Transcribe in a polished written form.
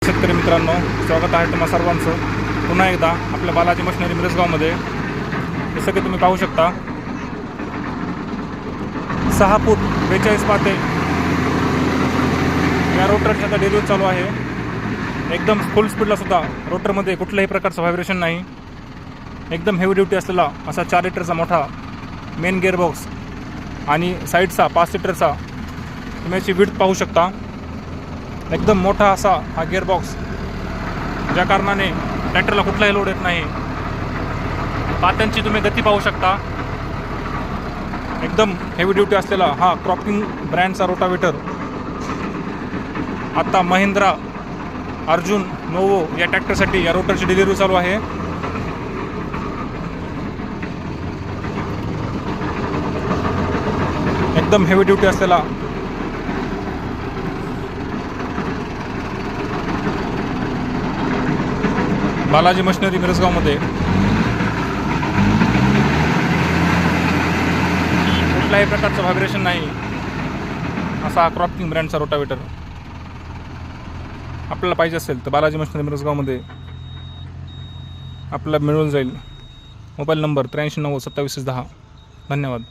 शेतकरी मित्रांनो, स्वागत आहे तुम्हा सर्वांचं पुन्हा एकदा आपल्या बालाजी मशिनरी मिरजगावमध्ये। जसं की तुम्ही पाहू शकता 6 फूट 42 पाते या रोटरची आता डिलिव्हरी चालू आहे। एकदम फुल स्पीडला सुद्धा रोटरमध्ये कुठल्याही प्रकारचं व्हायब्रेशन नाही। एकदम हेवी ड्युटी असलेला असा 4 लिटरचा मोठा मेन गिअरबॉक्स आणि साईडचा 5 लिटरचा तुम्ही याची विड्थ पाहू शकता। एकदम मोठा असा हा गिअरबॉक्स, ज्या कारणाने ट्रॅक्टरला कुठलाही लोड येत नाही। पात्यांची तुम्ही गती पाहू शकता। एकदम हेवी ड्युटी असलेला हा क्रॉपिंग ब्रँडचा रोटावेटर आता महिंद्रा अर्जुन नोवो या ट्रॅक्टरसाठी या रोटरची डिलिव्हरी चालू आहे। एकदम हेवी ड्युटी असलेला बालाजी मशिनरी मिरजगावमध्ये कुठल्याही प्रकारचं व्हायब्रेशन नाही असा क्रॉपिंग ब्रँडचा रोटावेटर आपल्याला पाहिजे असेल तर बालाजी मशिनरी मिरजगावमध्ये आपल्याला मिळून जाईल। Mobile number 83902710। धन्यवाद।